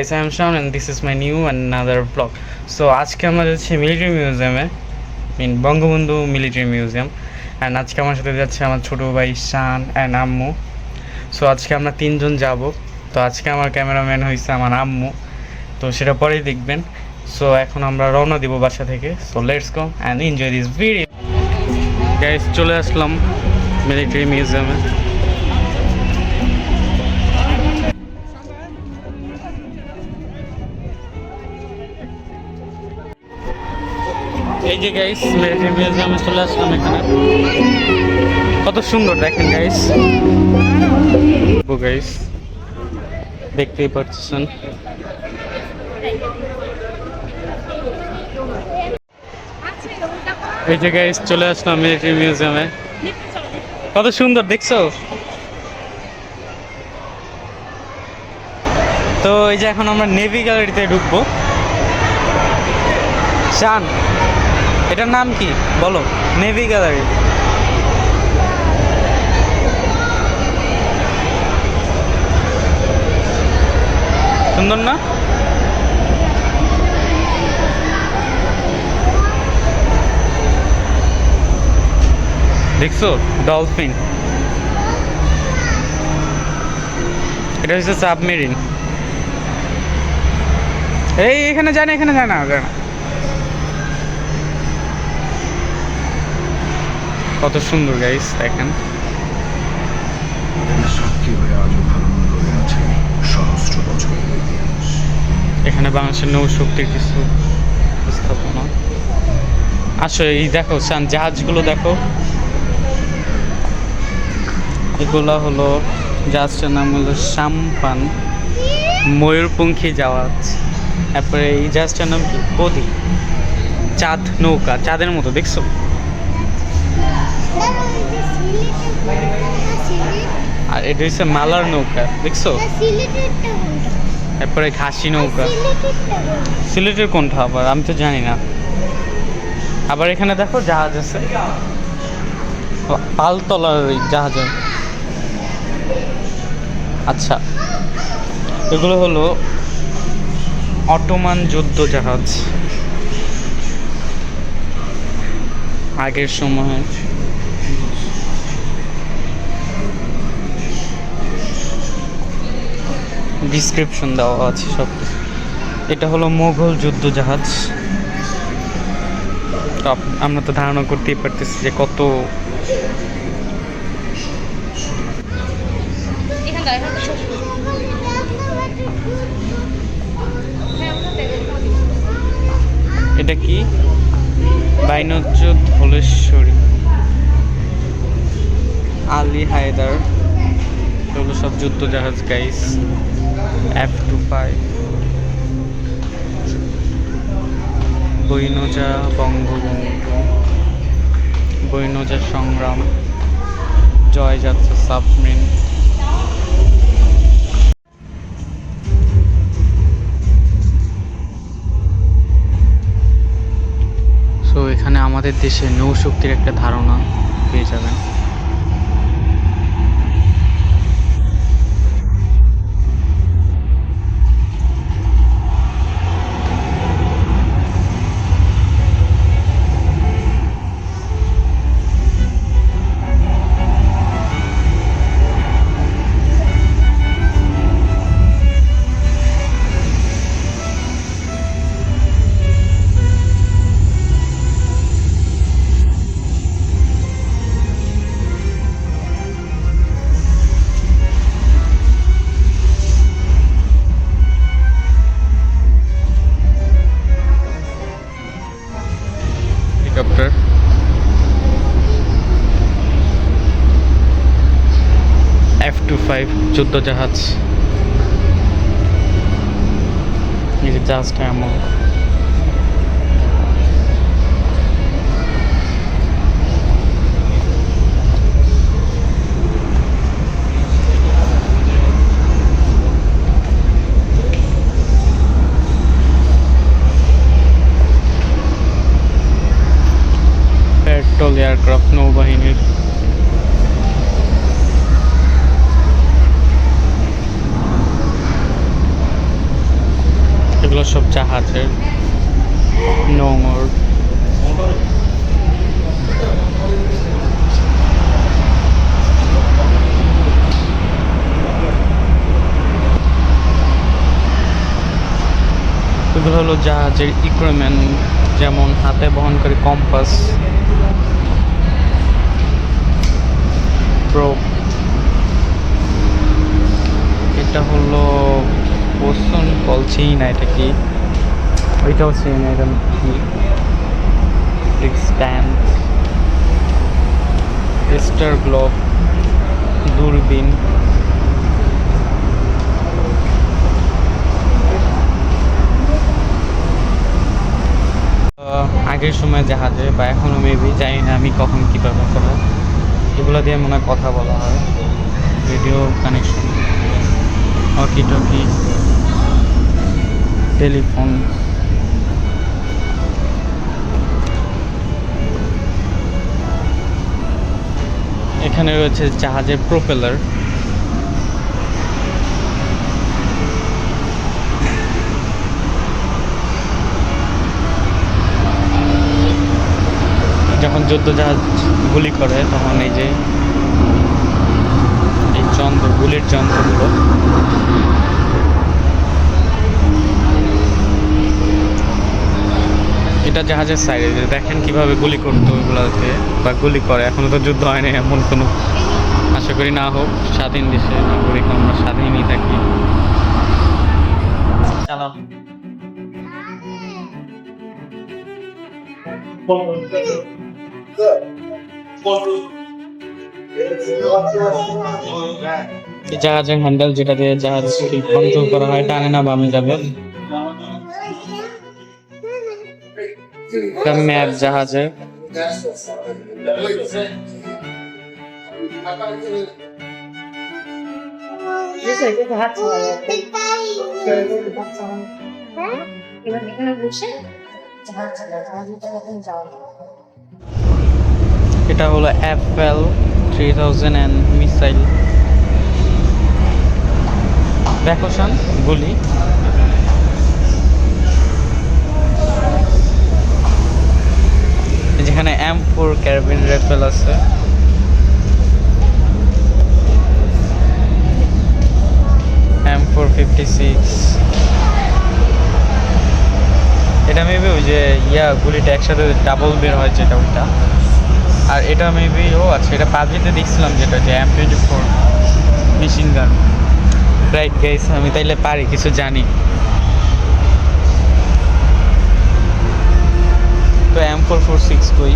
guys, I am Shaun and this is my new and another vlog. So আজকে আমরা যাচ্ছি military মিউজিয়ামে, Bangabandhu military museum. And আজকে আমার সাথে যাচ্ছে আমার ছোটো ভাই শান অ্যান্ড আম্মু। সো আজকে আমরা তিনজন যাব। তো আজকে আমার ক্যামেরাম্যান হয়েছে আমার আম্মু, তো সেটা পরেই দেখবেন। সো এখন আমরা রওনা দিব বাসা থেকে। So let's go and enjoy this video. Guys, চলে আসলাম মিলিটারি মিউজিয়ামে। এই যে গাইস, মিলিটারি মিউজিয়ামে চলে আসলাম। এখানে কত সুন্দর দেখেন গাইস। গাইস দেখতেই পাচ্ছেন। এই যে গাইস, চলে আসলাম মিলিটারি মিউজিয়ামে। কত সুন্দর দেখছো। তো এই যে এখন আমরা নেভি গ্যালারিতে ঢুকবো। শান, এটার নাম কি বলো? Navy gallery. সুন্দর না? দেখছো ডলফিন? এটা হচ্ছে সাবমেরিন। এই এখানে যায় না, এখানে যায় না, যায় না। কত সুন্দর গাইস দেখেন। এখানে বাংলাদেশের নৌশক্তির কিছু স্থাপনা। আসলে এই দেখো শান, জাহাজগুলো দেখো। এগুলো হলো জাহাজটার নাম হলো সাম্পান, ময়ূরপঙ্খী জাহাজ। তারপরে এই জাহাজটার নাম কি? বদি, চাঁদ নৌকা, চাঁদের মতো দেখছো। আর এটা হচ্ছে মালার নৌকা, দেখছো। তারপরে ঘাসি নৌকা। সিলেটের কোনটা আবার আমি তো জানি না। আবার এখানে দেখো জাহাজ আছে, পালতলার জাহাজ। আচ্ছা, এগুলো হলো অটোমান যুদ্ধ জাহাজ, আগের সময়ে। ডিসক্রিপশন দেওয়া আছে সব। এটা হলো মোগল যুদ্ধ জাহাজ। আমরা তো ধারণা করতেই পারতেছি যে কত। এটা কি? বাইনজ্য ধলেশ্বরী, আলী হায়দার। এগুলো সব যুদ্ধ জাহাজ গাইস। F25, বৈনজা বঙ্গবন্ধু, বৈনজা সংগ্রাম, জয়যাত্রা সাবমেরিন। সো এখানে আমাদের দেশে নৌশক্তির একটা ধারণা পেয়ে যাবেন। হেলিকপ্টার, F25 যুদ্ধ জাহাজ। এই যে জাহাজটা এমন। পেট্রোল এয়ারক্রাফট নৌবাহিনীর। এগুলো সব জাহাজের নোঙর। এগুলো হলো জাহাজের ইকুইপমেন্ট, যেমন হাতে বহনকারী কম্পাস, প্রোপ, এটা হলো পোষণ কলছেই না, এটা কি ওইটাও চেন, এটা কি স্ট্যান্ড, স্টার গ্লোব, দূরবীন। আগের সময় জাহাজে বা এখনও মেবি জানি না আমি কখন কীভাবে করা, এগুলো দিয়ে মনে হয় কথা বলা হয়, radio connection, walkie talkie, telephone. এখানে রয়েছে জাহাজের প্রোপেলার। যখন যুদ্ধ জাহাজ গুলি করে তখন এই যে এই যন্ত্র, গুলির যন্ত্রগুলো, এটা জাহাজের সাইডে দেখেন কিভাবে গুলি করতো ওইগুলোকে, বা গুলি করে। এখনো তো যুদ্ধ হয়নি এমন কোনো, আশা করি না হোক। স্বাধীন দেশে নাগরিক আমরা, স্বাধীনই থাকি। চালাও। জাহাজের হ্যান্ডেল, যেটা দিয়ে জাহাজ কন্ট্রোল করা হয়, ডানে না বামে যাবে। ম্যাপ জাহাজের। এটা হলো FL 3000 মিসাইল। দেখো শান, গুলি। যেখানে M4 ক্যারাবিন রাইফেল আছে। M456, এটা মেবি ওই যে গুলিটা একসাথে ডাবল বের হয় যেটা, ওইটা। আর এটা মেবি আচ্ছা, এটা পাবজিতে দেখছিলাম যেটা, যে M24 machine gun. Right guys, আমি তাইলে পারি, কিছু জানি। তো M446 কই?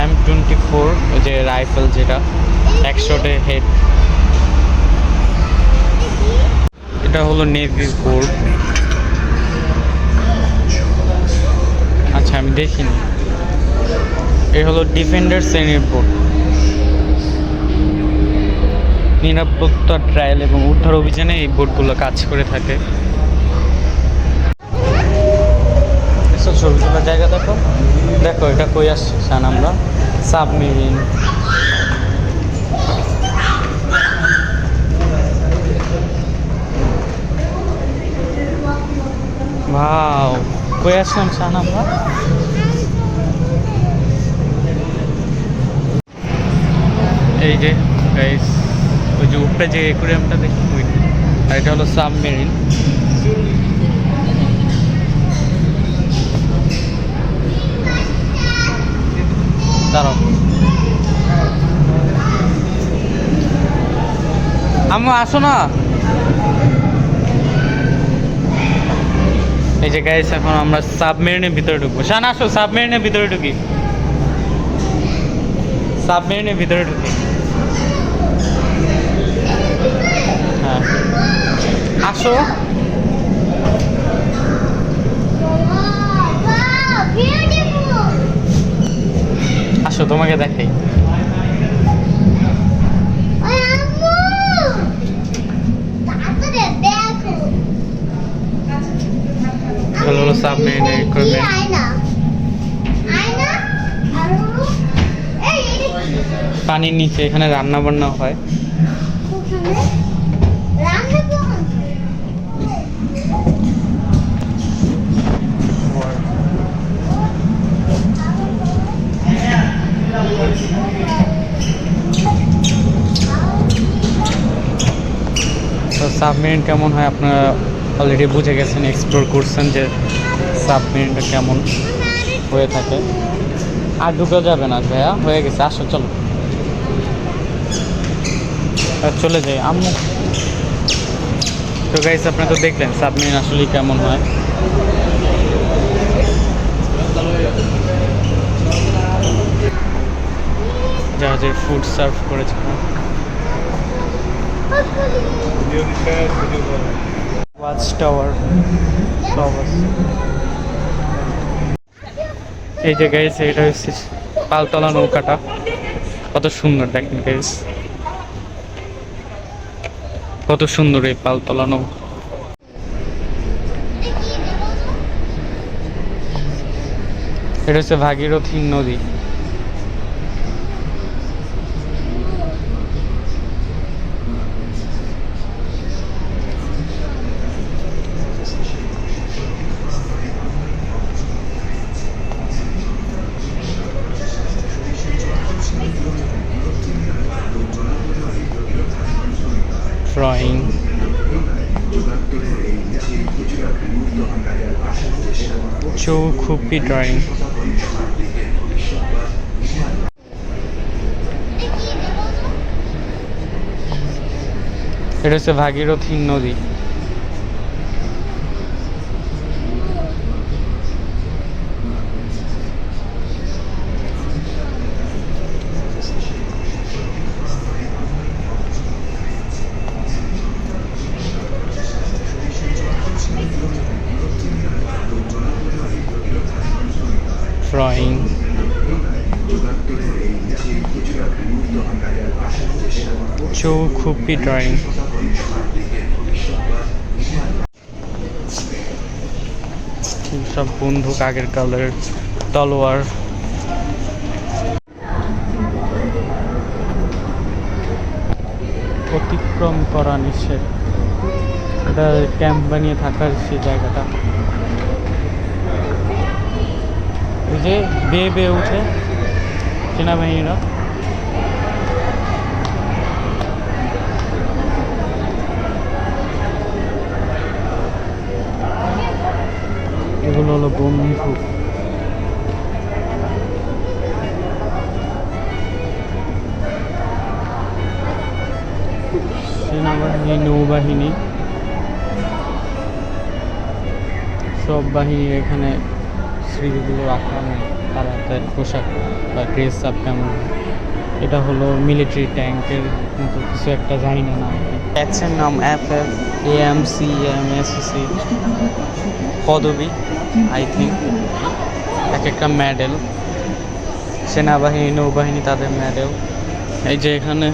M24 ওই যে রাইফেল, যেটা 1 শটে হেড। এটা হলো নেভির বোর্ড। আচ্ছা, আমি দেখিনি। এই হলো ডিফেন্ডার শ্রেণীর বোর্ড। নিরাপত্তা, ট্রায়াল এবং উদ্ধার অভিযানে এই বোর্ডগুলো কাজ করে থাকে। ছবি তোলার জায়গা দেখো, দেখো এটা কই আসছে শান, আমরা সাবমেরিন। ওয়াও, কই আসলাম শান আমরা? এই যে গাইস, ওই যে উপরে যে অ্যাকুয়ারিয়ামটা দেখি, আর এটা হলো সাবমেরিন। দাঁড়াও, আম্মু আসো না। এই যে গাইস, এখন আমরা সাবমেরিনের ভিতরে ঢুকবো। শান আসো, সাবমেরিনের ভিতরে ঢুকি, সাবমেরিনের ভিতরে ঢুকি। হ্যাঁ, আসো। আসো, তোমাকে দেখাই। হলো সাবমেরিনের ইকুইপমেন্ট। পানির নিচে এখানে রান্না বান্না হয়। সাবমেরিন কেমন হয় আপনারা অলরেডি বুঝে গেছেন, এক্সপ্লোর করছেন যে সাবমেরিনটা কেমন হয়ে থাকে। আর ঢুকেও যাবে না ভাইয়া, হয়ে গেছে, আসো চলো চলে যাই আম্মু। তো গাইস আপনারা তো দেখলেন সাবমেরিন আসলে কেমন হয়। জাহাজের ফুড সার্ভ করেছে। ওয়াচ টাওয়ার, এই যে গাইস এটা হচ্ছে পালতলা নৌকাটা, কত সুন্দর দেখেন গাইস, কত সুন্দর এই পালতলা নৌকা। এটা হচ্ছে ভাগীরথী নদী। ড্রয়িং, চৌখুপি ড্রয়িং। এটা হচ্ছে ভাগীরথী নদী। ড্রয়িং, চৌখুপি ড্রয়িং। সব বন্দুক, আগের কালের তলোয়ার। অতিক্রম করা নিষেধ, এটা ক্যাম্প বানিয়ে থাকার সেই জায়গাটা। ওই যে বেয়ে বেয়ে উঠে সেনাবাহিনীরা। এগুলো হলো বন্দুক। সেনাবাহিনী, নৌবাহিনী, সব বাহিনীর এখানে স্মৃতিগুলো রাখা নেই, তারা তার পোশাক বা ড্রেস আপ কেমন। এটা হলো মিলিটারি ট্যাঙ্কের মতো কিছু একটা, জানি না নাম। ট্যাক্সের নাম FF, AM, CM, SSC, পদবী আই থিঙ্ক, এক একটা মেডেল। সেনাবাহিনী, নৌবাহিনী তাদের মেডেল। এই যে এখানে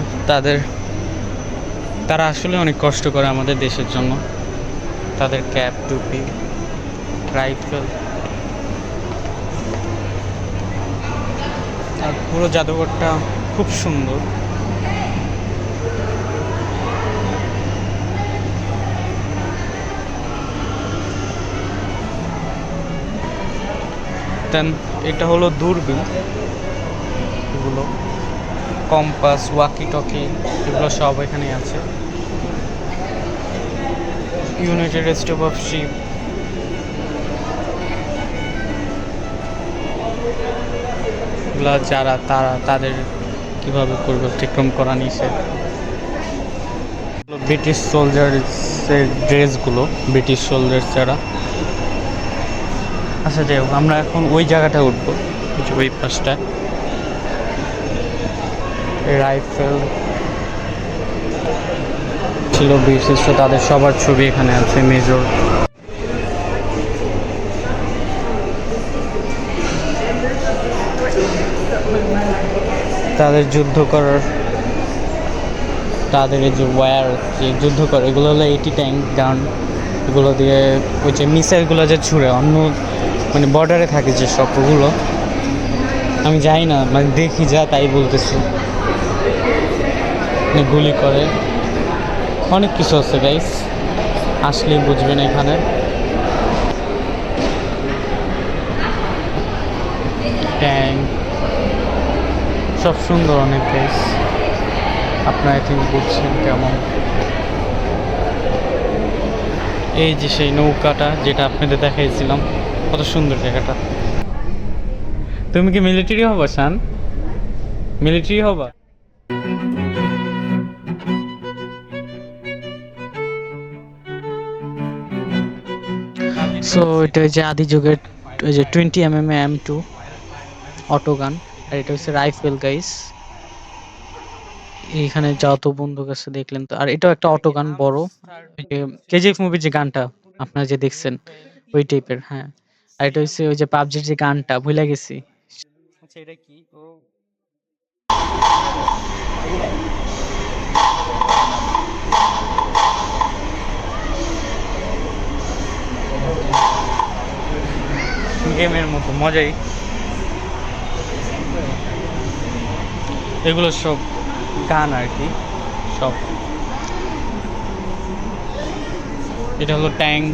তারা আসলে অনেক কষ্ট করে আমাদের দেশের জন্য। তাদের ক্যাপ, টুপি, রাইফেল। আর পুরো জাদুঘরটা খুব সুন্দর। দেন এটা হলো দূরবীন, এগুলো কম্পাস, ওয়াকি টকি, এগুলো সব এখানে আছে। ইউনাইটেড স্টেট অফ শিপ, যারা তাদের কিভাবে করবে অতিক্রম করা নিষেধ। ব্রিটিশ সোলজার্সের ড্রেসগুলো, ব্রিটিশ সোলজার্স যারা। আচ্ছা যাই হোক, আমরা এখন ওই জায়গাটা উঠবো, ওই পাশটা। রাইফেল ছিল বিশিষ্ট, তাদের সবার ছবি এখানে আছে। মেজর, তাদের যুদ্ধ করার, তাদের এই যে ওয়্যার, যে যুদ্ধ করে, এগুলো হলো 80 ট্যাঙ্ক গান। এগুলো দিয়ে ওই যে মিসাইলগুলো যে ছুড়ে অন্য মানে বর্ডারে থাকে যে সব, ওগুলো আমি জানি না, মানে দেখি যা তাই বলতেছি, গুলি করে। অনেক কিছু আছে গাইস, আসলেই বুঝবেন এখানে। ট্যাঙ্ক সব সুন্দর অনেক গাইস, আপনারা আই থিঙ্ক বুঝছেন কেমন। এই যে সেই নৌকাটা যেটা আপনাদের দেখাইছিলাম, কত সুন্দর জায়গাটা। তুমি কি মিলিটারি হবা শান? মিলিটারি হবা? সো এটা হচ্ছে আদি যুগের ওই যে 20 mm M2 অটোগান, আর এটা হচ্ছে রাইফেল গাইস। এইখানে যত বন্দুক আছে দেখলেন তো, আর এটাও একটা অটোগান বড়, ওই যে কেজিএফ মুভির যে গানটা আপনারা যে দেখছেন ওই টাইপের। হ্যাঁ, আর এটা হচ্ছে ওই যে পাবজির যে গানটা ভুলে গেছি। আচ্ছা এটা কি ও গেমের মতো মজাই। এগুলো সব গান আর কি সব। এটা হলো ট্যাঙ্ক,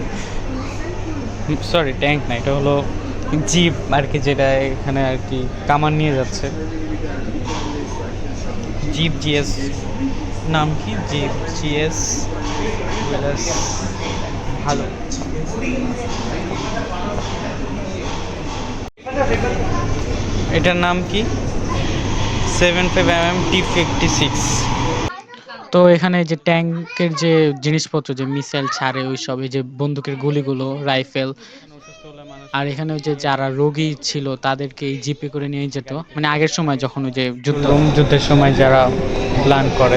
সরি ট্যাঙ্ক না, এটা হলো জিপ আর কি, যেটা এখানে আর কি কামান নিয়ে যাচ্ছে। জিপ জিএস, নাম কি? জিপ জিএস ভালো। এটার নাম কি? 75mm T56। তো এখানে যে ট্যাঙ্কের যে জিনিসপত্র, যে মিসাইল ছাড়ে ওই সব, এই যে বন্দুকের গুলিগুলো, রাইফেল, আর এখানে ওই যে যারা রোগী ছিল তাদেরকে এই জিপে করে নিয়ে যেত, মানে আগের সময় যখন ওই যে যুদ্ধের সময় যারা প্ল্যান করে।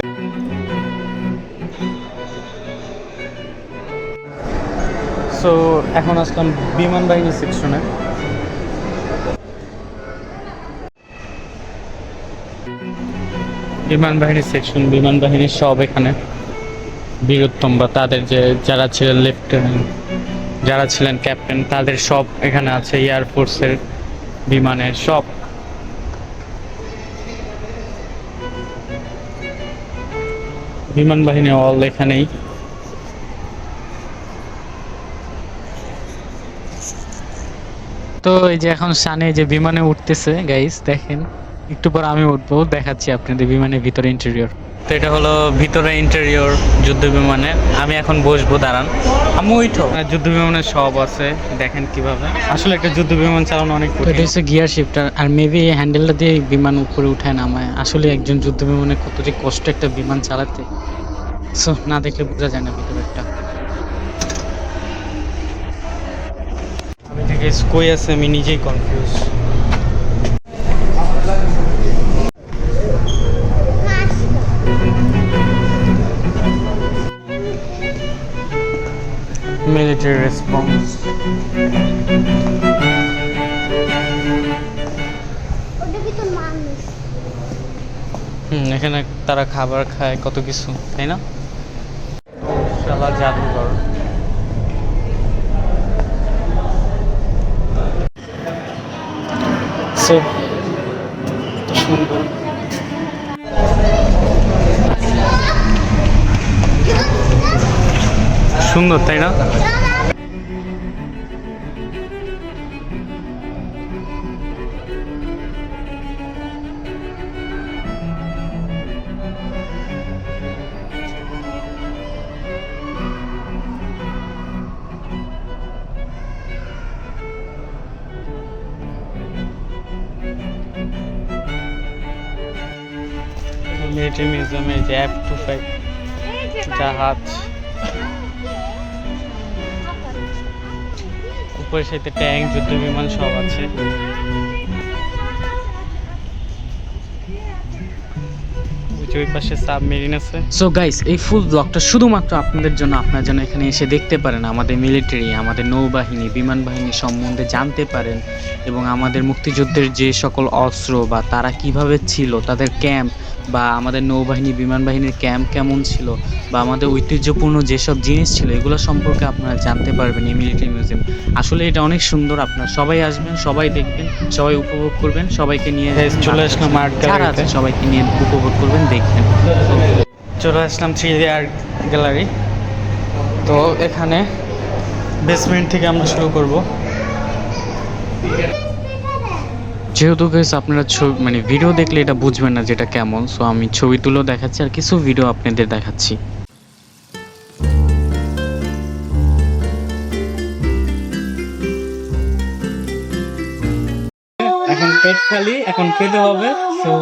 সো এখন আসলাম বিমান বাহিনী সেকশনে। বিমান বাহিনীর সেকশন, বিমান বাহিনীর সব এখানে বীরোত্তম বা তাদের যে যারা ছিলেন লেফটেন্যান্ট, যারা ছিলেন ক্যাপ্টেন, তাদের সব এখানে আছে। এয়ারফোর্সের বিমানের সব। বিমান বাহিনী অল এখানেই। তো এই যে এখন শানে যে বিমানে উঠতেছে গাইস, দেখেন একটু পর আমি উঠবো, দেখাচ্ছি আপনাদের বিমানের ভিতরে ইন্টেরিয়র। তো এটা হলো ভিতরে ইন্টেরিয়র যুদ্ধ বিমানের। আমি এখন বসবো, দাঁড়ান আমি উঠো। যুদ্ধ বিমানের সব আছে, দেখেন কিভাবে আসলে একটা যুদ্ধ বিমান চালানো অনেক কঠিন। এটা হচ্ছে গিয়ার শিফটার, আর মেবি এই হ্যান্ডেলটা দিয়ে বিমান উপরে উঠায় নামায়। আসলে একজন যুদ্ধ বিমানে কত যে কষ্ট একটা বিমান চালাতে, সো না দেখলে বোঝা যায় না ভিতরেরটা। আমি থেকে কই আছে আমি নিজেই কনফিউজ। Military response. এখানে তারা খাবার খায়, কত কিছু, তাই না? শালা জাদুঘর। সো সুন্দর। সুন্দর তাই না? মিলিটারি মিউজিয়ামে যে F-25 জাহাজ, উপরে সাথে ট্যাঙ্ক, যুদ্ধ বিমান সব আছে। ওই পাশে সাবমেরিন আছে। সো গাইস, এই ফুল ব্লগটা শুধুমাত্র আপনাদের জন্য, আপনারা যেন এখানে এসে দেখতে পারেন আমাদের মিলিটারি, আমাদের নৌবাহিনী, বিমান বাহিনী সম্বন্ধে জানতে পারেন, এবং আমাদের মুক্তিযুদ্ধের যে সকল অস্ত্র বা তারা কিভাবে ছিল, তাদের ক্যাম্প, বা আমাদের নৌবাহিনী বিমান বাহিনীর ক্যাম্প কেমন ছিল, বা আমাদের ঐতিহ্যপূর্ণ যেসব জিনিস ছিল, এগুলো সম্পর্কে আপনারা জানতে পারবেন এই মিলিটারি মিউজিয়াম। আসলে এটা অনেক সুন্দর, আপনারা সবাই আসবেন, সবাই দেখবেন, সবাই উপভোগ করবেন, সবাইকে নিয়ে চলে আসলাম আর্ট গ্যালারিতে, সবাইকে নিয়ে উপভোগ করবেন, দেখবেন। চলে আসলাম 3D আর্ট গ্যালারি। তো এখানে বেসমেন্ট থেকে আমরা শুরু করব। যেহেতু গাইস আপনারা মানে ভিডিও দেখলে এটা বুঝবেন না যেটা কেমন, সো আমি ছবি তুলেও দেখাচ্ছি আর কিছু ভিডিও আপনাদের দেখাচ্ছি। পেট খালি, এখন খেতে হবে। তো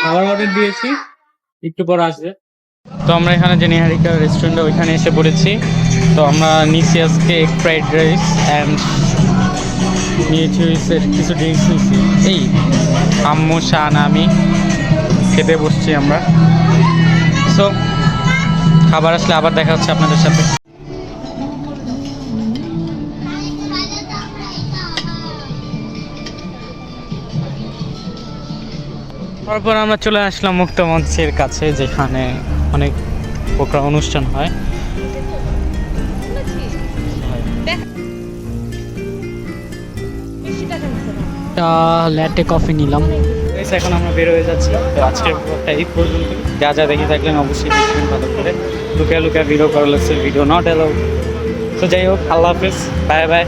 খাবার অর্ডার দিয়েছি, একটু পর আসবে। তো আমরা এখানে যে নিহারিকা রেস্টুরেন্টে ওইখানে এসে পড়েছি। তো আমরা নিয়েছি আজকে এগ ফ্রাইড রাইস অ্যান্ড নিয়েছি কিছু ড্রিঙ্কস নিয়েছি। এই আম্মু শান আমি খেতে বসছি আমরা। সো খাবার আসলে আবার দেখা হচ্ছে আপনাদের সাথে। তারপর আমরা চলে আসলাম মুক্ত মঞ্চের কাছে, যেখানে অনেক প্রকার অনুষ্ঠান হয়। ল্যাটে কফি নিলাম। এখন আমরা বের হয়ে যাচ্ছি। তো আজকের ব্লগটা এই পর্যন্ত। যা যা দেখে থাকলেন অবশ্যই দেখবেন ভালো করে। লুকিয়ে লুকিয়ে ভিডিও করা লাগছে, ভিডিও নট অ্যালাউড। তো যাই হোক, আল্লাহ হাফেজ, বাই বাই।